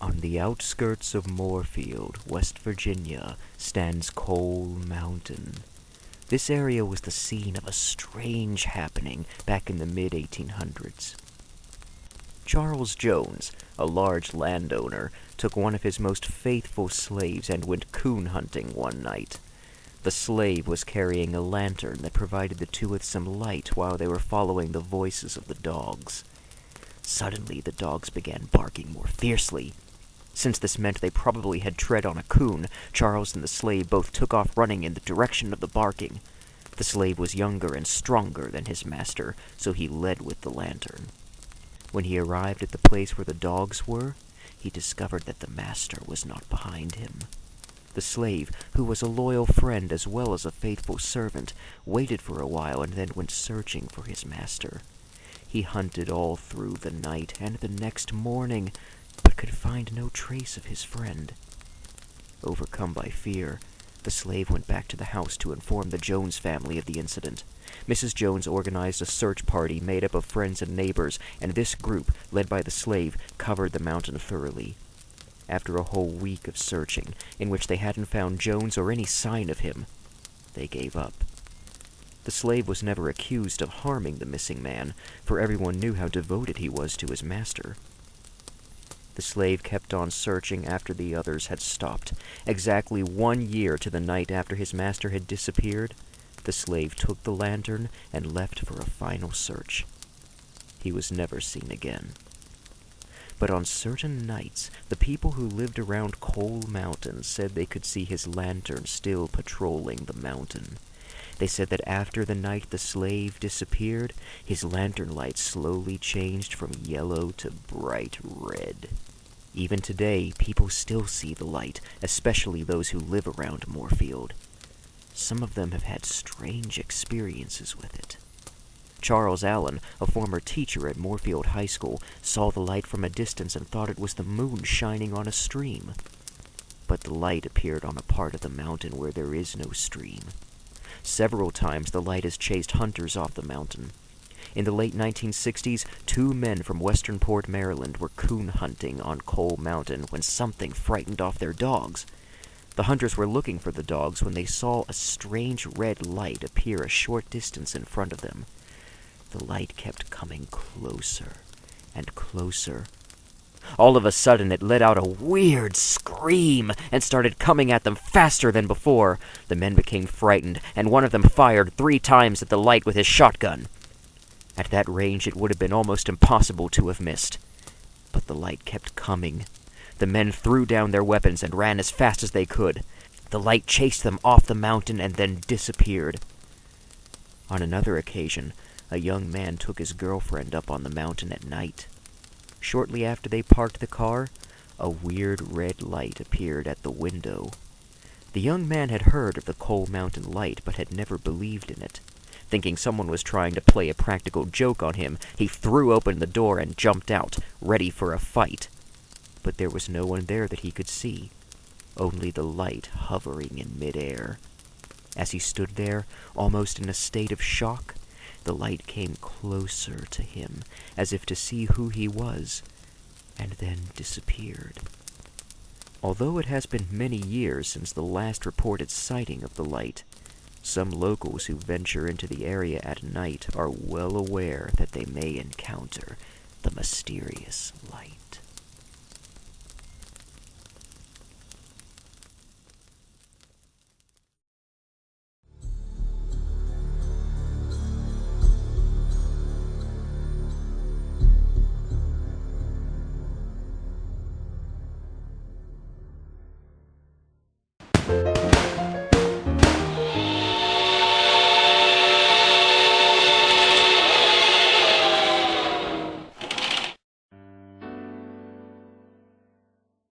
On the outskirts of Moorefield, West Virginia, stands Coal Mountain. This area was the scene of a strange happening back in the mid-1800s. Charles Jones, a large landowner, took one of his most faithful slaves and went coon hunting one night. The slave was carrying a lantern that provided the two with some light while they were following the voices of the dogs. Suddenly, the dogs began barking more fiercely. Since this meant they probably had tread on a coon, Charles and the slave both took off running in the direction of the barking. The slave was younger and stronger than his master, so he led with the lantern. When he arrived at the place where the dogs were, he discovered that the master was not behind him. The slave, who was a loyal friend as well as a faithful servant, waited for a while and then went searching for his master. He hunted all through the night and the next morning, but could find no trace of his friend. Overcome by fear, the slave went back to the house to inform the Jones family of the incident. Mrs. Jones organized a search party made up of friends and neighbors, and this group, led by the slave, covered the mountain thoroughly. After a whole week of searching, in which they hadn't found Jones or any sign of him, they gave up. The slave was never accused of harming the missing man, for everyone knew how devoted he was to his master. The slave kept on searching after the others had stopped. Exactly 1 year to the night after his master had disappeared, the slave took the lantern and left for a final search. He was never seen again. But on certain nights, the people who lived around Coal Mountain said they could see his lantern still patrolling the mountain. They said that after the night the slave disappeared, his lantern light slowly changed from yellow to bright red. Even today, people still see the light, especially those who live around Moorefield. Some of them have had strange experiences with it. Charles Allen, a former teacher at Moorefield High School, saw the light from a distance and thought it was the moon shining on a stream. But the light appeared on a part of the mountain where there is no stream. Several times the light has chased hunters off the mountain. In the late 1960s, 2 men from Westernport, Maryland were coon hunting on Coal Mountain when something frightened off their dogs. The hunters were looking for the dogs when they saw a strange red light appear a short distance in front of them. The light kept coming closer and closer. All of a sudden, it let out a weird scream and started coming at them faster than before. The men became frightened, and one of them fired 3 times at the light with his shotgun. At that range, it would have been almost impossible to have missed. But the light kept coming. The men threw down their weapons and ran as fast as they could. The light chased them off the mountain and then disappeared. On another occasion, a young man took his girlfriend up on the mountain at night. Shortly after they parked the car, a weird red light appeared at the window. The young man had heard of the Coal Mountain light, but had never believed in it. Thinking someone was trying to play a practical joke on him, he threw open the door and jumped out, ready for a fight. But there was no one there that he could see, only the light hovering in midair. As he stood there, almost in a state of shock, the light came closer to him, as if to see who he was, and then disappeared. Although it has been many years since the last reported sighting of the light, some locals who venture into the area at night are well aware that they may encounter the mysterious light.